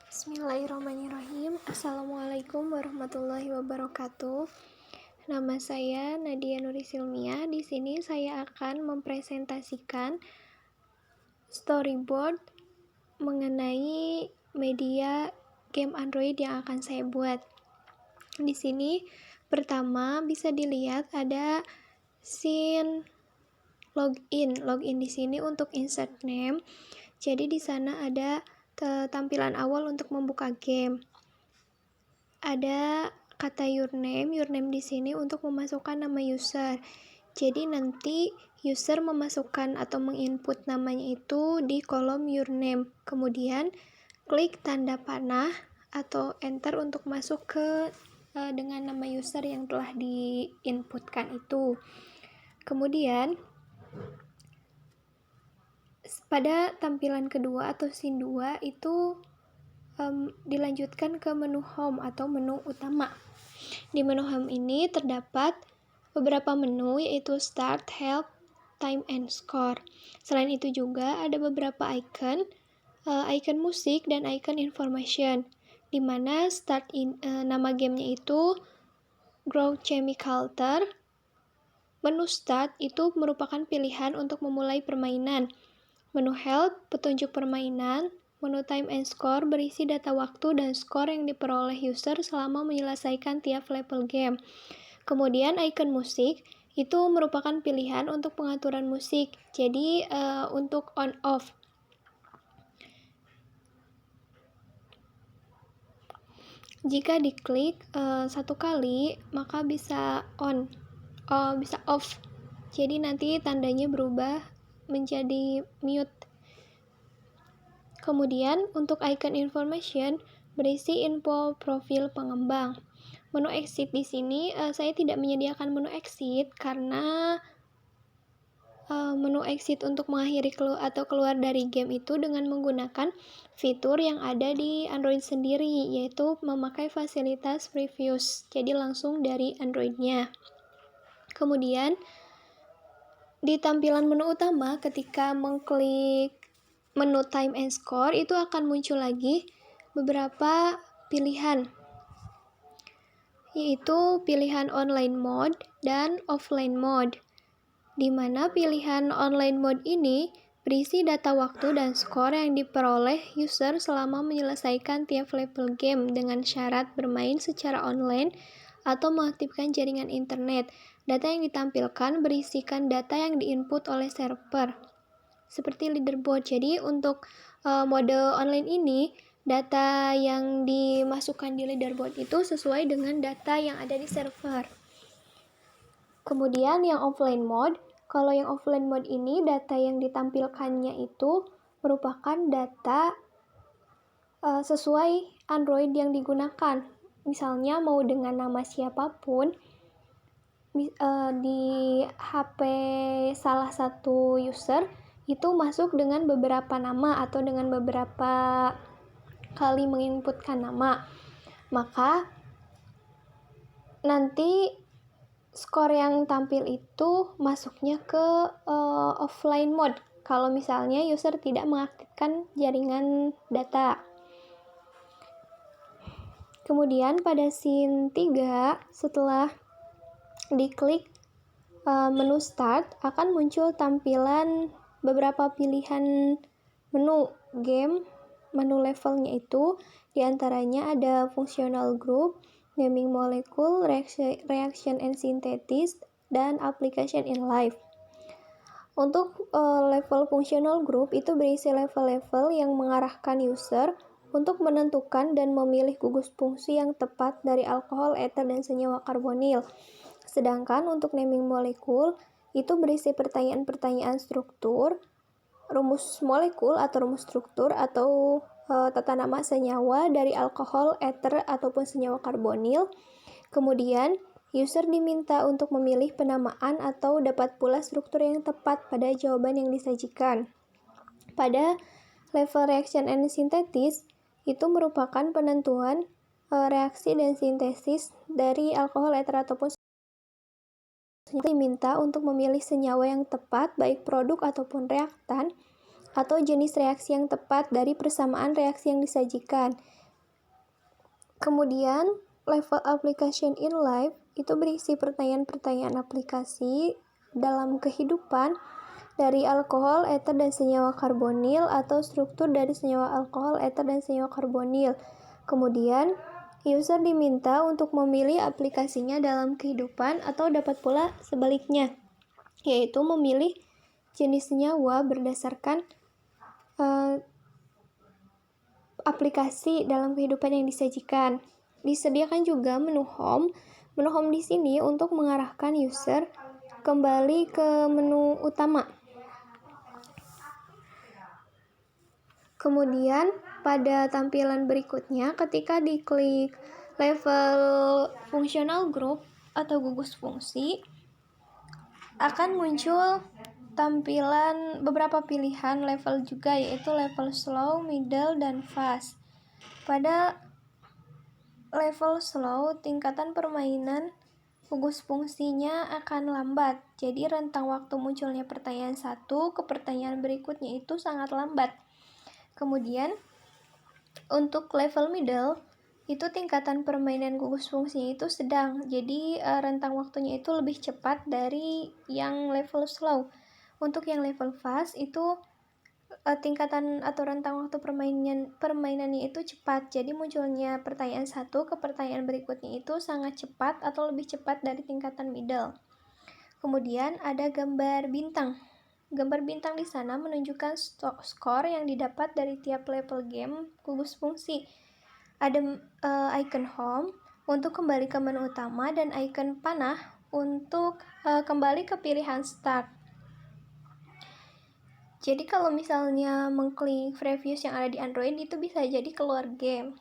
Bismillahirrahmanirrahim. Assalamualaikum warahmatullahi wabarakatuh. Nama saya Nadia Nuri Silmia. Di sini saya akan mempresentasikan storyboard mengenai media game Android yang akan saya buat. Di sini pertama bisa dilihat ada scene login. Login di sini untuk insert name. Jadi di sana ada tampilan awal untuk membuka game. Ada kata your name di sini untuk memasukkan nama user. Jadi nanti user memasukkan atau menginput namanya itu di kolom your name. Kemudian klik tanda panah atau enter untuk masuk ke dengan nama user yang telah diinputkan itu. Kemudian pada tampilan kedua atau scene 2 itu dilanjutkan ke menu home atau menu utama. Di menu home ini terdapat beberapa menu, yaitu start, help, time, and score. Selain itu juga ada beberapa icon, icon musik dan icon information, di mana start nama gamenya itu Grow Chemikalter. Menu start itu merupakan pilihan untuk memulai permainan. Menu help, petunjuk permainan. Menu time and score berisi data waktu dan skor yang diperoleh user selama menyelesaikan tiap level game. Kemudian icon musik itu merupakan pilihan untuk pengaturan musik. Jadi untuk on off. Jika diklik satu kali maka bisa on, bisa off. Jadi nanti tandanya berubah menjadi mute. Kemudian untuk icon information berisi info profil pengembang. Menu exit di sini saya tidak menyediakan menu exit karena menu exit untuk mengakhiri atau keluar dari game itu dengan menggunakan fitur yang ada di Android sendiri, yaitu memakai fasilitas previews, jadi langsung dari Android-nya. Kemudian di tampilan menu utama ketika mengklik menu time and score itu akan muncul lagi beberapa pilihan, yaitu pilihan online mode dan offline mode, di mana pilihan online mode ini berisi data waktu dan skor yang diperoleh user selama menyelesaikan tiap level game dengan syarat bermain secara online atau mengaktifkan jaringan internet. Data yang ditampilkan berisikan data yang diinput oleh server, seperti leaderboard. Jadi untuk mode online ini, data yang dimasukkan di leaderboard itu sesuai dengan data yang ada di server. Kemudian yang offline mode, kalau yang offline mode ini data yang ditampilkannya itu merupakan data sesuai Android yang digunakan. Misalnya mau dengan nama siapapun, di HP salah satu user itu masuk dengan beberapa nama atau dengan beberapa kali menginputkan nama, maka nanti skor yang tampil itu masuknya ke offline mode kalau misalnya user tidak mengaktifkan jaringan data. Kemudian pada scene 3, setelah diklik menu start akan muncul tampilan beberapa pilihan menu game, menu levelnya itu diantaranya ada functional group, naming molecule, reaction and synthesis, dan application in life. Untuk level functional group itu berisi level-level yang mengarahkan user untuk menentukan dan memilih gugus fungsi yang tepat dari alkohol, ether, dan senyawa karbonil. Sedangkan untuk naming molecule itu berisi pertanyaan-pertanyaan struktur, rumus molekul atau rumus struktur atau tata nama senyawa dari alkohol, ether, ataupun senyawa karbonil. Kemudian user diminta untuk memilih penamaan atau dapat pula struktur yang tepat pada jawaban yang disajikan. Pada level reaction and synthesis itu merupakan penentuan reaksi dan sintesis dari alkohol, ether, ataupun diminta untuk memilih senyawa yang tepat, baik produk ataupun reaktan, atau jenis reaksi yang tepat dari persamaan reaksi yang disajikan. Kemudian, level application in life itu berisi pertanyaan-pertanyaan aplikasi dalam kehidupan dari alkohol, ether, dan senyawa karbonil atau struktur dari senyawa alkohol, ether, dan senyawa karbonil. Kemudian, user diminta untuk memilih aplikasinya dalam kehidupan atau dapat pula sebaliknya, yaitu memilih jenis senyawa berdasarkan aplikasi dalam kehidupan yang disajikan. Disediakan juga menu home. Menu home di sini untuk mengarahkan user kembali ke menu utama. Kemudian pada tampilan berikutnya, ketika diklik level functional group atau gugus fungsi, akan muncul tampilan beberapa pilihan level juga, yaitu level slow, middle, dan fast. Pada level slow, tingkatan permainan gugus fungsinya akan lambat. Jadi rentang waktu munculnya pertanyaan satu ke pertanyaan berikutnya itu sangat lambat. Kemudian untuk level middle, itu tingkatan permainan gugus fungsinya itu sedang. Jadi rentang waktunya itu lebih cepat dari yang level slow. Untuk yang level fast itu tingkatan atau rentang waktu permainannya itu cepat. Jadi munculnya pertanyaan satu ke pertanyaan berikutnya itu sangat cepat atau lebih cepat dari tingkatan middle. Kemudian ada gambar bintang. Gambar bintang di sana menunjukkan skor yang didapat dari tiap level game gugus fungsi. Ada icon home untuk kembali ke menu utama dan icon panah untuk kembali ke pilihan start. Jadi kalau misalnya mengklik previews yang ada di Android, itu bisa jadi keluar game.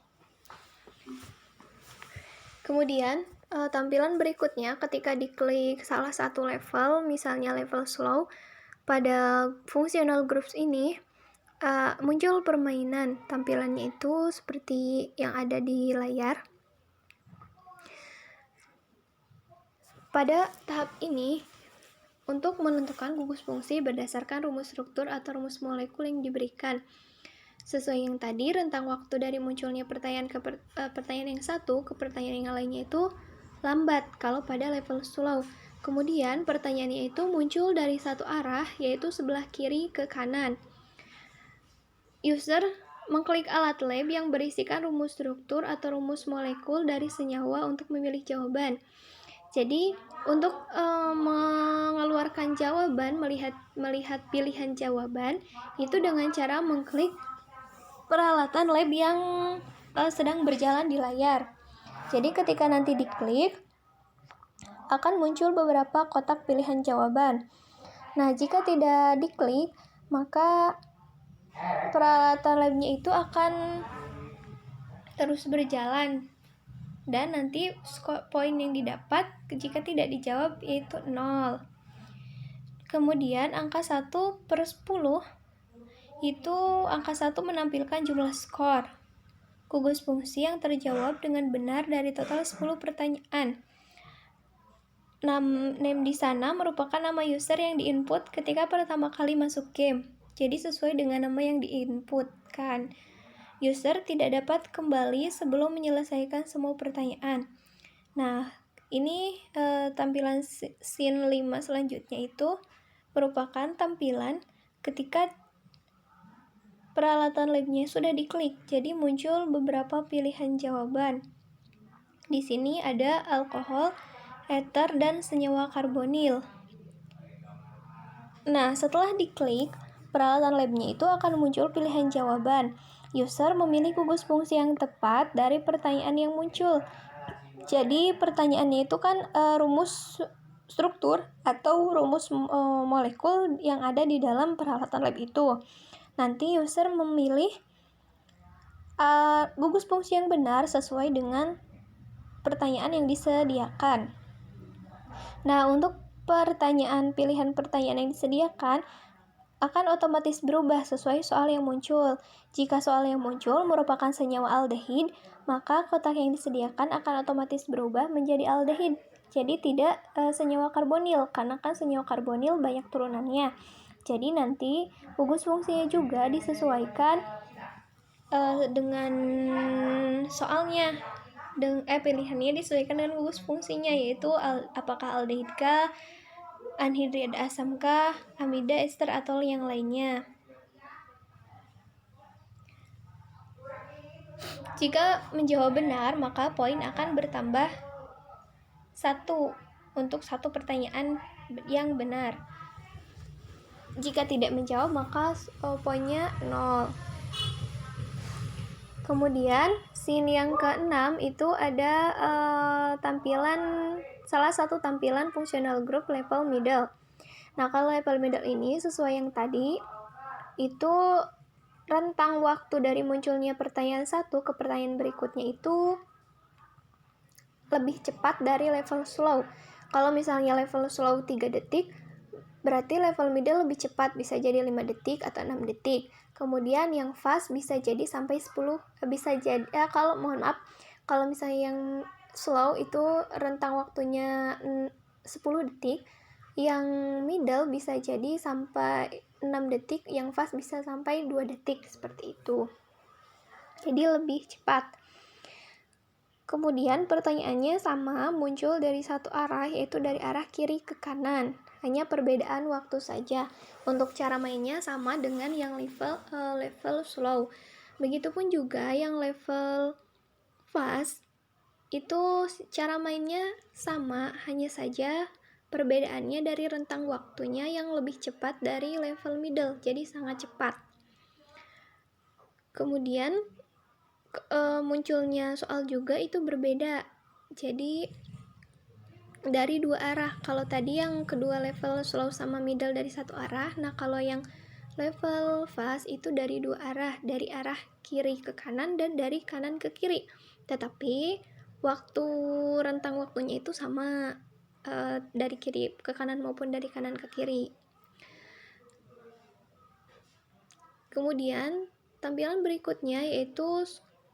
Kemudian tampilan berikutnya ketika diklik salah satu level, misalnya level slow, pada functional groups ini muncul permainan. Tampilannya itu seperti yang ada di layar. Pada tahap ini, untuk menentukan gugus fungsi berdasarkan rumus struktur atau rumus molekul yang diberikan. Sesuai yang tadi, rentang waktu dari munculnya pertanyaan ke pertanyaan yang satu ke pertanyaan yang lainnya itu lambat kalau pada level slow. Kemudian pertanyaannya itu muncul dari satu arah, yaitu sebelah kiri ke kanan. User mengklik alat lab yang berisikan rumus struktur atau rumus molekul dari senyawa untuk memilih jawaban. Jadi untuk mengeluarkan jawaban, melihat pilihan jawaban itu dengan cara mengklik peralatan lab yang sedang berjalan di layar. Jadi ketika nanti diklik akan muncul beberapa kotak pilihan jawaban. Nah, jika tidak diklik, maka peralatan labnya itu akan terus berjalan. Dan nanti poin yang didapat jika tidak dijawab yaitu 0. Kemudian angka 1/10 itu angka 1 menampilkan jumlah skor gugus fungsi yang terjawab dengan benar dari total 10 pertanyaan. Name di sana merupakan nama user yang diinput ketika pertama kali masuk game. Jadi sesuai dengan nama yang diinputkan. User tidak dapat kembali sebelum menyelesaikan semua pertanyaan. Nah, ini tampilan scene 5 selanjutnya itu merupakan tampilan ketika peralatan labnya sudah diklik. Jadi muncul beberapa pilihan jawaban. Di sini ada alkohol, ether, dan senyawa karbonil. Nah, setelah diklik, peralatan labnya itu akan muncul pilihan jawaban. User memilih gugus fungsi yang tepat dari pertanyaan yang muncul. Jadi pertanyaannya itu kan rumus struktur atau rumus molekul yang ada di dalam peralatan lab itu. Nanti user memilih gugus fungsi yang benar sesuai dengan pertanyaan yang disediakan. Nah, untuk pilihan pertanyaan yang disediakan akan otomatis berubah sesuai soal yang muncul. Jika soal yang muncul merupakan senyawa aldehid, maka kotak yang disediakan akan otomatis berubah menjadi aldehid. Jadi tidak senyawa karbonil, karena kan senyawa karbonil banyak turunannya. Jadi nanti gugus fungsinya juga disesuaikan dengan soalnya. pilihannya disesuaikan dengan gugus fungsinya, yaitu apakah aldehid kah, anhidrid asam kah, amida, ester, atau yang lainnya. Jika menjawab benar, maka poin akan bertambah 1 untuk satu pertanyaan yang benar. Jika tidak menjawab, maka poinnya 0. Kemudian scene yang ke-6 itu ada salah satu tampilan fungsional group level middle. Nah, kalau level middle ini sesuai yang tadi, itu rentang waktu dari munculnya pertanyaan 1 ke pertanyaan berikutnya itu lebih cepat dari level slow. Kalau misalnya level slow 3 detik, berarti level middle lebih cepat, bisa jadi 5 detik atau 6 detik. Kemudian yang fast bisa jadi sampai 10, kalau misalnya yang slow itu rentang waktunya 10 detik, yang middle bisa jadi sampai 6 detik, yang fast bisa sampai 2 detik, seperti itu. Jadi lebih cepat. Kemudian pertanyaannya sama, muncul dari satu arah, yaitu dari arah kiri ke kanan. Hanya perbedaan waktu saja. Untuk cara mainnya sama dengan yang level slow. Begitupun juga yang level fast, itu cara mainnya sama, hanya saja perbedaannya dari rentang waktunya yang lebih cepat dari level middle, jadi sangat cepat. Kemudian munculnya soal juga itu berbeda, jadi dari dua arah. Kalau tadi yang kedua level slow sama middle dari satu arah, nah kalau yang level fast itu dari dua arah, dari arah kiri ke kanan dan dari kanan ke kiri. Tetapi rentang waktunya itu sama, dari kiri ke kanan maupun dari kanan ke kiri. Kemudian tampilan berikutnya yaitu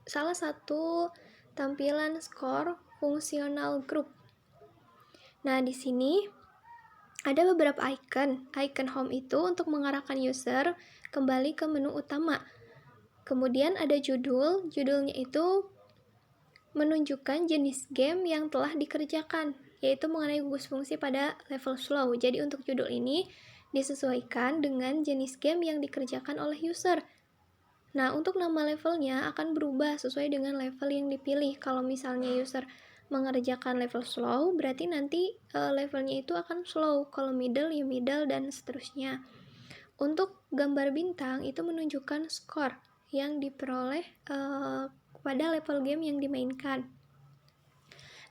salah satu tampilan skor fungsional group. Nah, di sini ada beberapa icon. Icon home itu untuk mengarahkan user kembali ke menu utama. Kemudian ada judulnya itu menunjukkan jenis game yang telah dikerjakan, yaitu mengenai gugus fungsi pada level slow. Jadi untuk judul ini disesuaikan dengan jenis game yang dikerjakan oleh user. Nah, untuk nama levelnya akan berubah sesuai dengan level yang dipilih. Kalau misalnya user mengerjakan level slow, berarti nanti levelnya itu akan slow. Kalau middle, ya middle, dan seterusnya. Untuk gambar bintang, itu menunjukkan skor yang diperoleh pada level game yang dimainkan.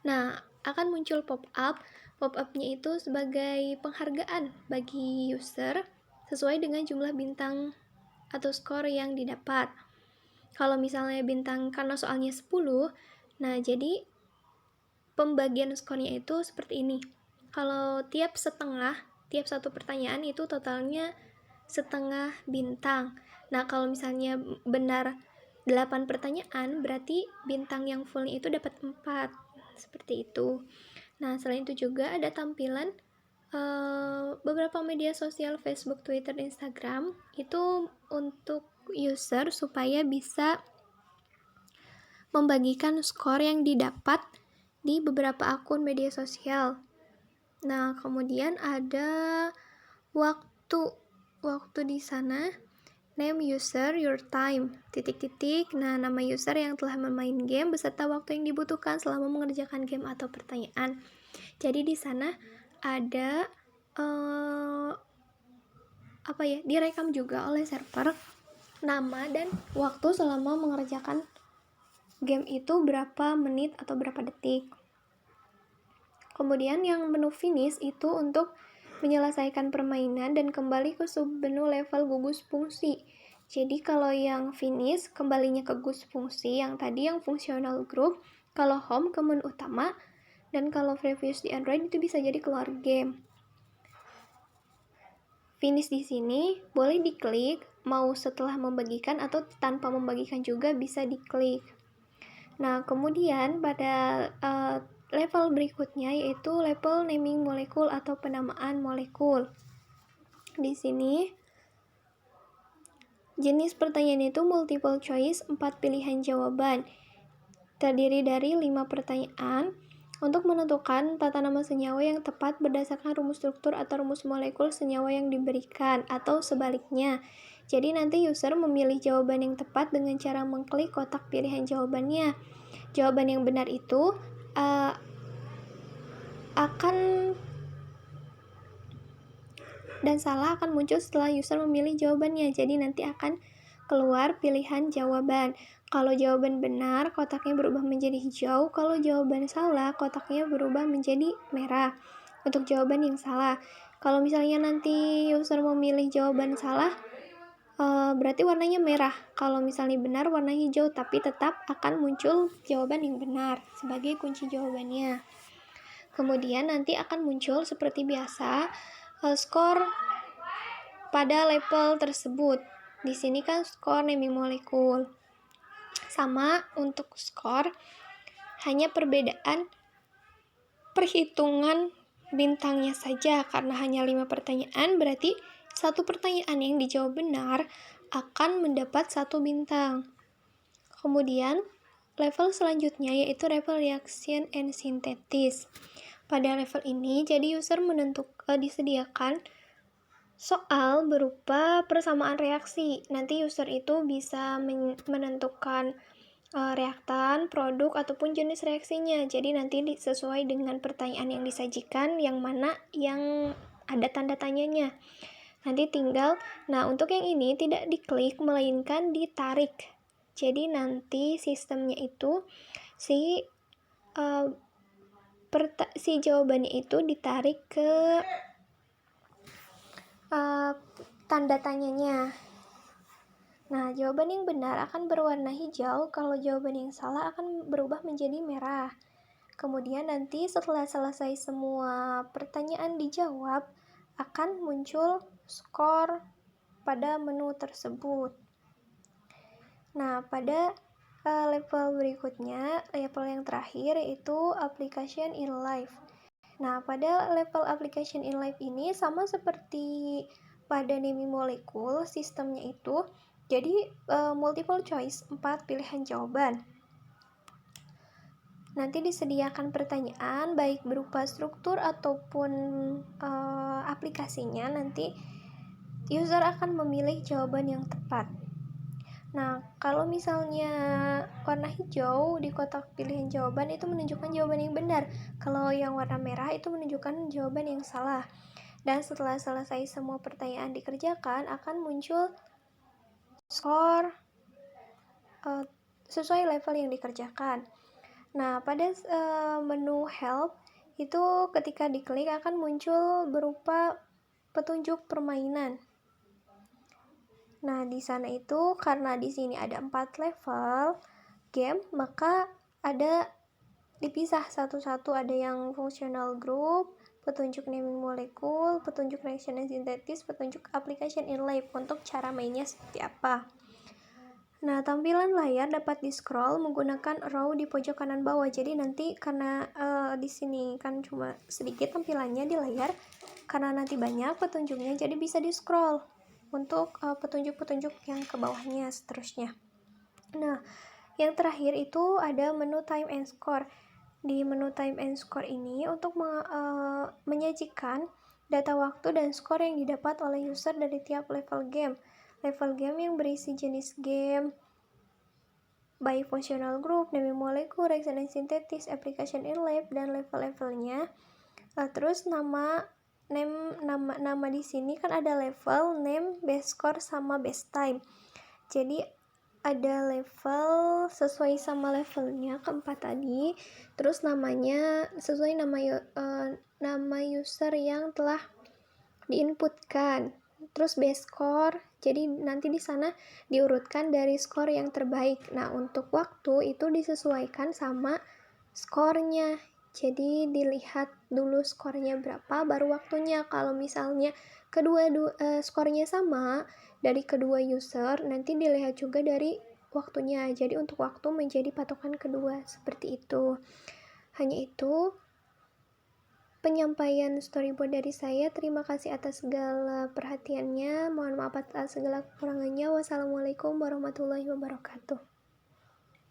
Nah, akan muncul pop-up. Pop-up-nya itu sebagai penghargaan bagi user sesuai dengan jumlah bintang atau skor yang didapat. Kalau misalnya bintang karena soalnya 10, nah jadi pembagian skornya itu seperti ini. Kalau tiap satu pertanyaan itu totalnya setengah bintang. Nah, kalau misalnya benar 8 pertanyaan, berarti bintang yang fullnya itu dapat 4. Seperti itu. Nah, selain itu juga ada tampilan beberapa media sosial Facebook, Twitter, Instagram itu untuk user supaya bisa membagikan skor yang didapat di beberapa akun media sosial. Nah, kemudian ada waktu di sana, name user, your time, titik-titik. Nah, nama user yang telah bermain game beserta waktu yang dibutuhkan selama mengerjakan game atau pertanyaan. Jadi di sana ada direkam juga oleh server nama dan waktu selama mengerjakan game itu berapa menit atau berapa detik. Kemudian yang menu finish itu untuk menyelesaikan permainan dan kembali ke submenu level gugus fungsi. Jadi kalau yang finish kembalinya ke gugus fungsi, yang tadi yang fungsional group, kalau home ke menu utama, dan kalau previous di Android itu bisa jadi keluar game. Finish di sini boleh diklik, mau setelah membagikan atau tanpa membagikan juga bisa diklik. Nah, kemudian pada level berikutnya yaitu level naming molekul atau penamaan molekul. Di sini jenis pertanyaan itu multiple choice, 4 pilihan jawaban. terdiri dari 5 pertanyaan untuk menentukan tata nama senyawa yang tepat berdasarkan rumus struktur atau rumus molekul senyawa yang diberikan, atau sebaliknya. Jadi nanti user memilih jawaban yang tepat dengan cara mengklik kotak pilihan jawabannya. Jawaban yang benar itu dan salah akan muncul setelah user memilih jawabannya. Jadi nanti akan keluar pilihan jawaban. Kalau jawaban benar, kotaknya berubah menjadi hijau. Kalau jawaban salah, kotaknya berubah menjadi merah. Untuk jawaban yang salah, kalau misalnya nanti user memilih jawaban salah, berarti warnanya merah. Kalau misalnya benar, warna hijau, tapi tetap akan muncul jawaban yang benar sebagai kunci jawabannya. Kemudian nanti akan muncul seperti biasa skor pada level tersebut. Di sini kan skor naming molekul. Sama untuk skor, hanya perbedaan perhitungan bintangnya saja. Karena hanya 5 pertanyaan, berarti satu pertanyaan yang dijawab benar akan mendapat 1 bintang. Kemudian level selanjutnya yaitu level reaction and synthesis. Pada level ini, jadi user disediakan soal berupa persamaan reaksi. Nanti user itu bisa menentukan reaktan, produk, ataupun jenis reaksinya. Jadi nanti sesuai dengan pertanyaan yang disajikan, yang mana yang ada tanda tanyanya. Nanti tinggal, untuk yang ini tidak diklik, melainkan ditarik. Jadi nanti sistemnya itu si jawabannya itu ditarik ke tanda tanyanya. Nah, jawaban yang benar akan berwarna hijau, kalau jawaban yang salah akan berubah menjadi merah. Kemudian nanti setelah selesai semua pertanyaan dijawab, akan muncul skor pada menu tersebut. Nah, pada level berikutnya, level yang terakhir yaitu application in life. Nah, pada level application in life ini sama seperti pada naming molekul, sistemnya itu jadi multiple choice, 4 pilihan jawaban. Nanti disediakan pertanyaan baik berupa struktur ataupun aplikasinya, nanti user akan memilih jawaban yang tepat. Nah, kalau misalnya warna hijau di kotak pilihan jawaban itu menunjukkan jawaban yang benar. Kalau yang warna merah itu menunjukkan jawaban yang salah. Dan setelah selesai semua pertanyaan dikerjakan, akan muncul skor sesuai level yang dikerjakan. Nah, pada menu help itu ketika diklik akan muncul berupa petunjuk permainan. Nah, di sana itu karena di sini ada 4 level game, maka ada dipisah satu-satu, ada yang functional group, petunjuk naming molekul, petunjuk reaction and synthesis, petunjuk application in life untuk cara mainnya seperti apa. Nah, tampilan layar dapat di-scroll menggunakan arrow di pojok kanan bawah. Jadi nanti karena di sini kan cuma sedikit tampilannya di layar, karena nanti banyak petunjuknya, jadi bisa di-scroll untuk petunjuk-petunjuk yang ke bawahnya seterusnya. Nah, yang terakhir itu ada menu time and score. Di menu time and score ini untuk menyajikan data waktu dan skor yang didapat oleh user dari tiap level game. Level game yang berisi jenis game, by functional group, naming molekul, reaction and synthesis, application in lab, dan level-levelnya. Terus nama di sini kan ada level, name, best score, sama best time. Jadi ada level sesuai sama levelnya keempat tadi. Terus namanya sesuai nama user yang telah diinputkan. Terus best score. Jadi nanti di sana diurutkan dari skor yang terbaik. Nah, untuk waktu itu disesuaikan sama skornya. Jadi dilihat dulu skornya berapa, baru waktunya. Kalau misalnya skornya sama dari kedua user, nanti dilihat juga dari waktunya. Jadi untuk waktu menjadi patokan kedua, seperti itu. Hanya itu penyampaian storyboard dari saya. Terima kasih atas segala perhatiannya. Mohon maaf atas segala kekurangannya. Wassalamualaikum warahmatullahi wabarakatuh.